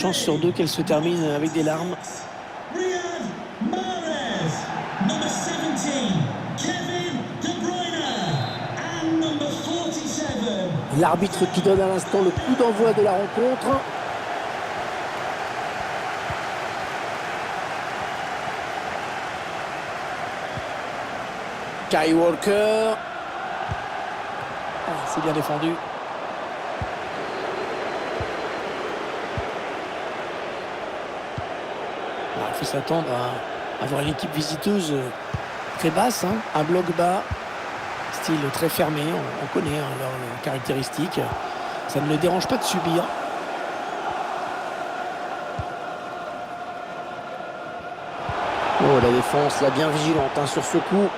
Chance sur deux qu'elle se termine avec des larmes. Riyad Mahrez, number 17, Kevin De Bruyne, and number 47. L'arbitre qui donne à l'instant le coup d'envoi de la rencontre. Kyle Walker. Ah, c'est bien défendu. Il faut s'attendre à avoir une équipe visiteuse très basse, hein, un bloc bas, style très fermé, on connaît leurs caractéristiques. Ça ne les dérange pas de subir. Oh, la défense, là, bien vigilante hein, sur ce coup.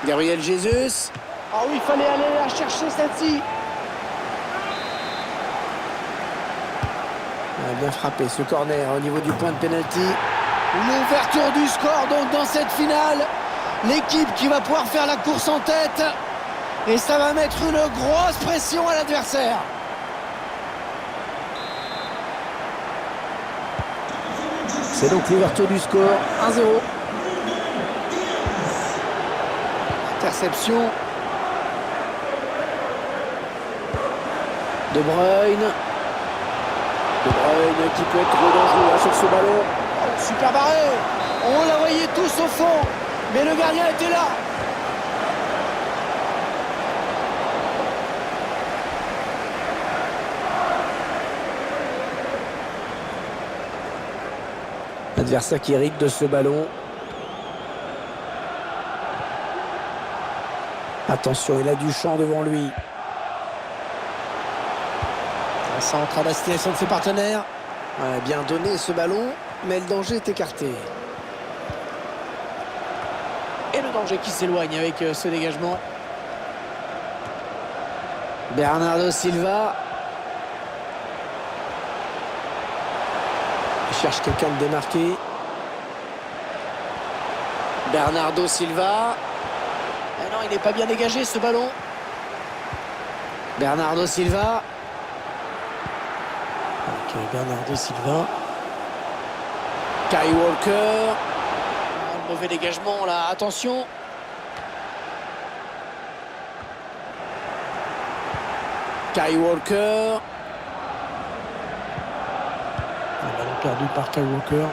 Gabriel Jesus. Ah oui, il fallait aller la chercher celle-ci. Bien frappé ce corner au niveau du point de pénalty. L'ouverture du score donc dans cette finale. L'équipe qui va pouvoir faire la course en tête. Et ça va mettre une grosse pression à l'adversaire. C'est donc l'ouverture du score, 1-0. Interception. De Bruyne. De Bruyne qui peut être trop dangereux sur ce ballon. Oh, super barré. On la voyait tous au fond. Mais le gardien était là. L'adversaire qui hérite de ce ballon. Attention, il a du champ devant lui. Un centre à destination de ses partenaires. Ouais, bien donné ce ballon, mais le danger est écarté. Et le danger qui s'éloigne avec ce dégagement. Bernardo Silva. Il cherche quelqu'un de démarqué. Bernardo Silva. Eh non, il n'est pas bien dégagé ce ballon. Bernardo Silva. Ok, Bernardo Silva. Kyle Walker. Un mauvais dégagement là, attention. Kyle Walker. Un ballon perdu par Kyle Walker.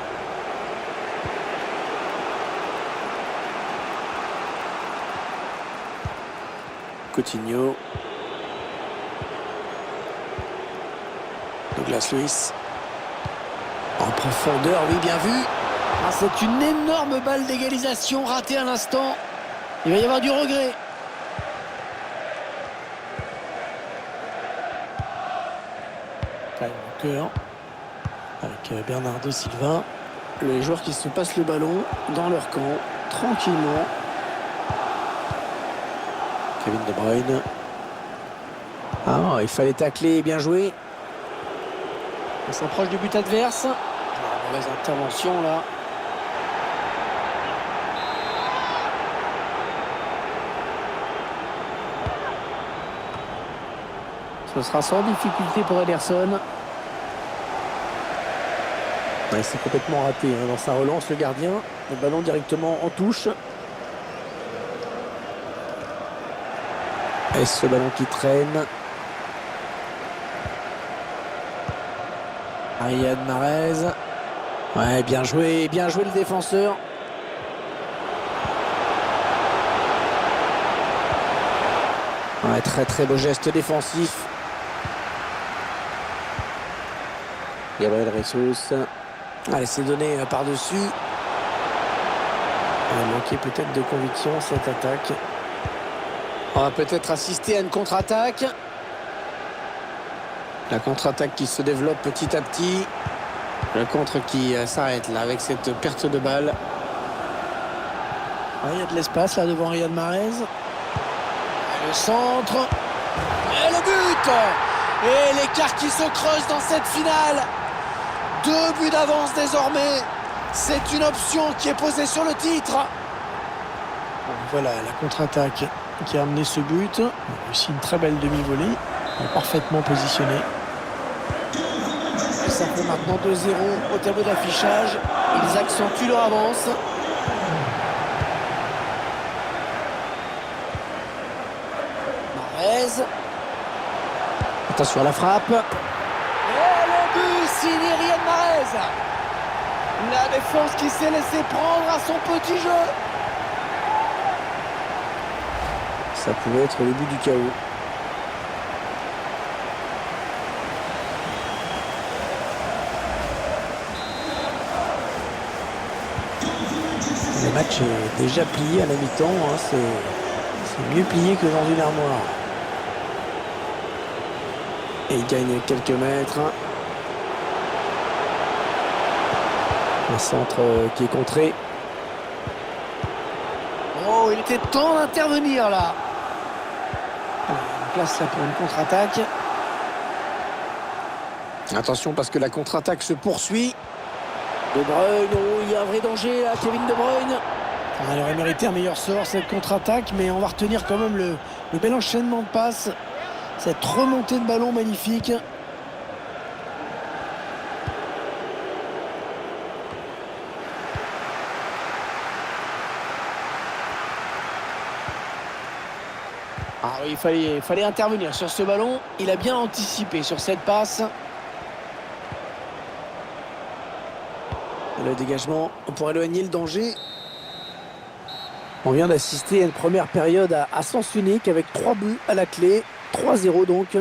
Coutinho. Douglas Luiz. En profondeur, oui, bien vu. Ah, c'est une énorme balle d'égalisation ratée à l'instant. Il va y avoir du regret. Kyle Walker. Avec Bernardo Silva. Les joueurs qui se passent le ballon dans leur camp, tranquillement. Kevin De Bruyne. Ah, il fallait tacler, bien joué. On s'approche du but adverse. Mauvaise intervention là. Ce sera sans difficulté pour Ederson. Ouais, c'est complètement raté hein, dans sa relance le gardien. Le ballon directement en touche. Et ce ballon qui traîne. Riyad Mahrez. Ouais, bien joué le défenseur. Ouais, très beau geste défensif. Gabriel Jesus. Allez, c'est donné par-dessus. Il a manqué peut-être de conviction cette attaque. On va peut-être assister à une contre-attaque. La contre-attaque qui se développe petit à petit. Le contre qui s'arrête là avec cette perte de balle. Ah, il y a de l'espace là devant Riyad Mahrez. Et le centre. Et le but. Et l'écart qui se creuse dans cette finale. 2 buts d'avance désormais. C'est une option qui est posée sur le titre. Voilà la contre-attaque qui a amené ce but. Il a réussi une très belle demi-volée. Il est parfaitement positionné. Ça fait maintenant 2-0 au tableau d'affichage. Ils accentuent leur avance. Mahrez. Attention à la frappe. Et le but signé Riyad Mahrez. La défense qui s'est laissée prendre à son petit jeu. Ça pouvait être le début du chaos. Le match est déjà plié à la mi-temps. Hein. C'est mieux plié que dans une armoire. Et il gagne quelques mètres. Un centre qui est contré. Oh, il était temps d'intervenir là. On place là pour une contre-attaque. Attention parce que la contre-attaque se poursuit. De Bruyne, oh, il y a un vrai danger là, Kevin De Bruyne. Elle aurait mérité un meilleur sort cette contre-attaque, mais on va retenir quand même le bel enchaînement de passes. Cette remontée de ballon magnifique. Ah oui, il fallait intervenir sur ce ballon. Il a bien anticipé sur cette passe. Et le dégagement pour éloigner le danger. On vient d'assister à une première période à sens unique avec 3 buts à la clé. 3-0 donc.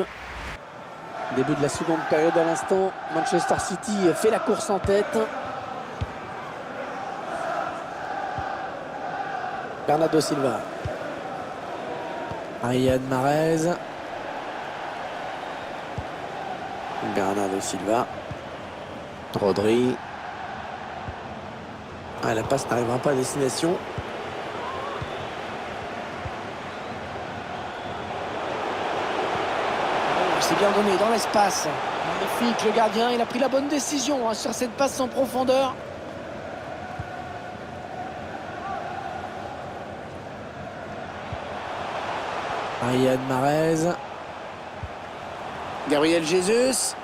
Début de la seconde période à l'instant. Manchester City fait la course en tête. Bernardo Silva. Riyad Mahrez. Bernardo Silva. Rodri. Ah, la passe n'arrivera pas à destination. C'est bien donné dans l'espace. Magnifique le gardien, il a pris la bonne décision sur cette passe en profondeur. Riyad Mahrez. Gabriel Jesus.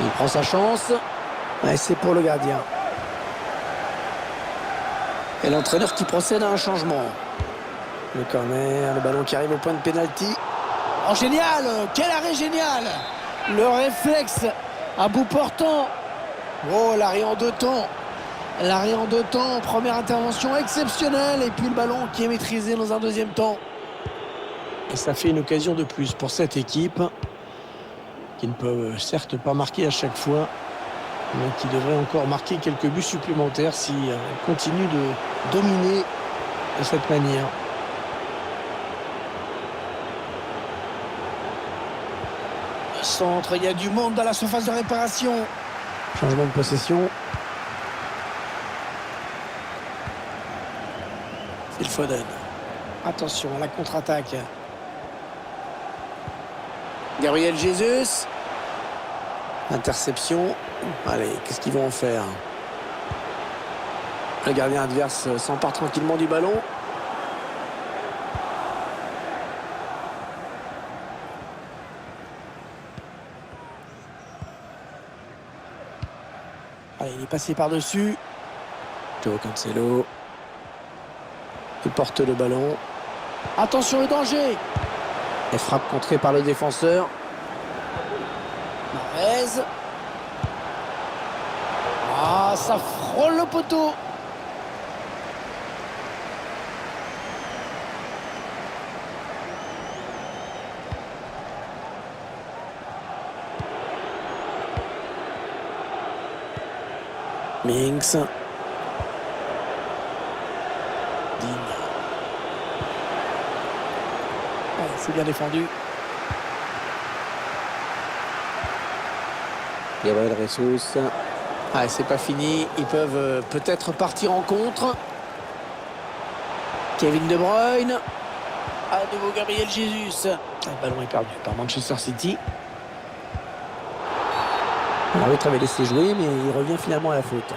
Il prend sa chance. Et c'est pour le gardien. Et l'entraîneur qui procède à un changement. Le corner, le ballon qui arrive au point de pénalty. Oh génial! Quel arrêt génial! Le réflexe à bout portant. Oh, l'arrêt en 2 temps. L'arrêt en 2 temps, première intervention exceptionnelle. Et puis le ballon qui est maîtrisé dans un deuxième temps. Et ça fait une occasion de plus pour cette équipe. Qui ne peut certes pas marquer à chaque fois. Mais qui devrait encore marquer quelques buts supplémentaires si elle continue de dominer de cette manière. Le centre, il y a du monde dans la surface de réparation. Changement de possession. Phil Foden. Attention à la contre-attaque. Gabriel Jesus. Interception. Allez, qu'est-ce qu'ils vont en faire? Le gardien adverse s'empare tranquillement du ballon. Allez, il est passé par-dessus. Joao Cancelo. Il porte le ballon. Attention le danger. Et frappe contrée par le défenseur. Mahrez. Ah, ça frôle le poteau. Minks. Digne. Ouais, c'est bien défendu. Gabriel Jesus. Ah, c'est pas fini. Ils peuvent peut-être partir en contre. Kevin De Bruyne. À nouveau Gabriel Jesus. Le ballon est perdu par Manchester City. L'arbitre avait laissé jouer, mais il revient finalement à la faute.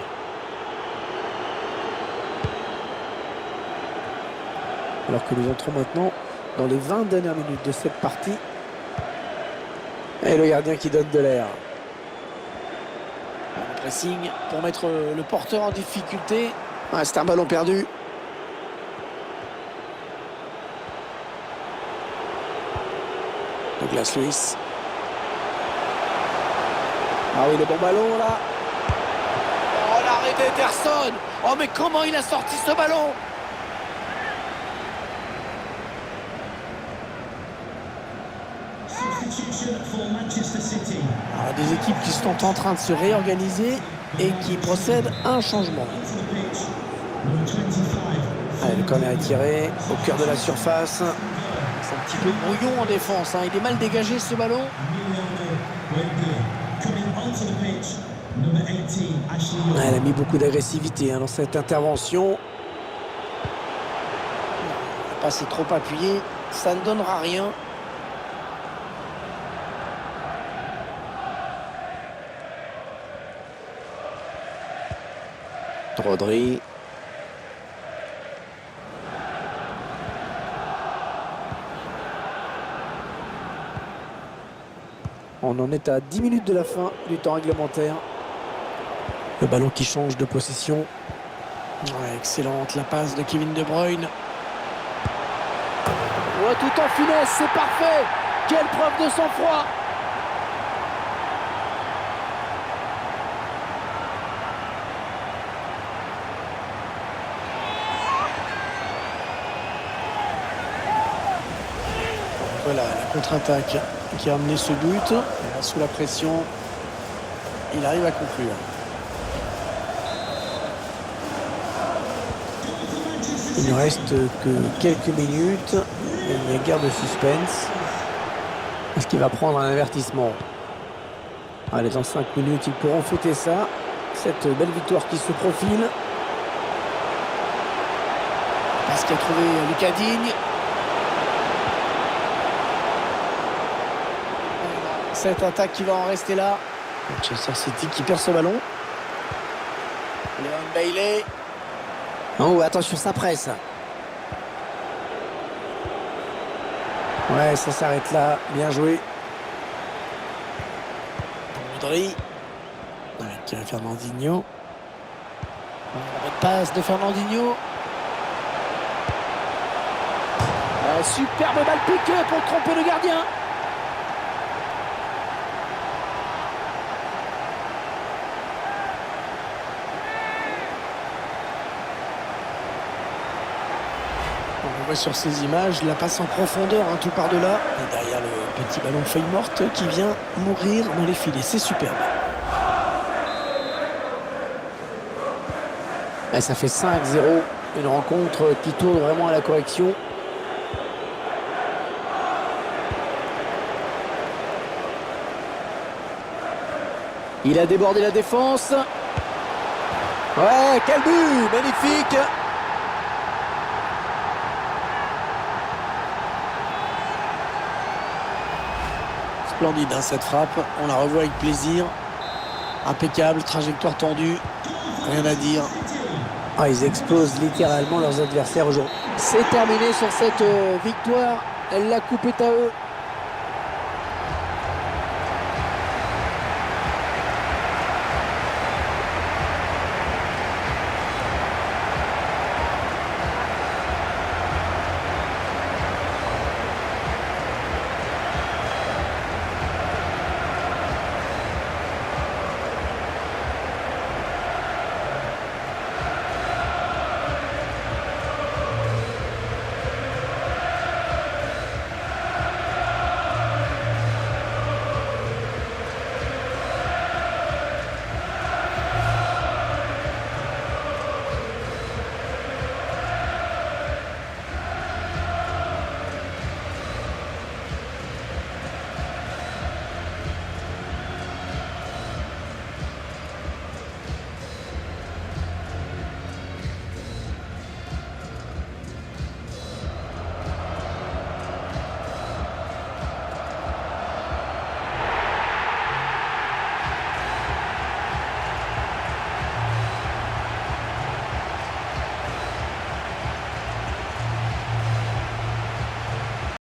Alors que nous entrons maintenant dans les 20 dernières minutes de cette partie. Et le gardien qui donne de l'air. Le pressing pour mettre le porteur en difficulté. Ah, c'est un ballon perdu. Douglas Luiz. Ah oui, le bon ballon là. Oh, l'arrêt d'Ederson. Oh, mais comment il a sorti ce ballon? Substitution for Manchester City. Alors, des équipes qui sont en train de se réorganiser et qui procèdent à un changement. Onto the pitch, number 25. Allez, le corner est tiré au cœur de la surface. C'est un petit peu brouillon en défense, hein. Il est mal dégagé ce ballon. Emiliano Buendia. Coming onto the pitch, number 18, Ashley Young. Elle a mis beaucoup d'agressivité, hein, dans cette intervention. La passe est trop appuyée, ça ne donnera rien. Rodri. On en est à 10 minutes de la fin du temps réglementaire. Le ballon qui change de possession. Ouais, excellente la passe de Kevin De Bruyne. Ouais, tout en finesse, c'est parfait. Quelle preuve de sang-froid. Voilà, la contre-attaque qui a amené ce but. Et là, sous la pression, il arrive à conclure. Il ne reste que quelques minutes. Et il n'y a guère de suspense. Est-ce qu'il va prendre un avertissement? Allez, dans 5 minutes, ils pourront fêter ça. Cette belle victoire qui se profile. Parce qu'il a trouvé Lucas Digne. Cette attaque qui va en rester là. Manchester City qui perd ce ballon. Leon Bailey. Oh, attention, ça presse. Ouais, ça s'arrête là. Bien joué. Rodri. Avec Fernandinho. La bonne passe de Fernandinho. Superbe balle piquée pour tromper le gardien. On voit sur ces images la passe en profondeur, hein, tout par-delà. Et derrière le petit ballon feuille morte qui vient mourir dans les filets. C'est superbe. Et ça fait 5-0. Une rencontre qui tourne vraiment à la correction. Il a débordé la défense. Ouais, quel but! Magnifique! Splendide, hein, cette frappe. On la revoit avec plaisir. Impeccable, trajectoire tendue. Rien à dire. Ah, ils explosent littéralement leurs adversaires aujourd'hui. C'est terminé sur cette victoire. La coupe est à eux.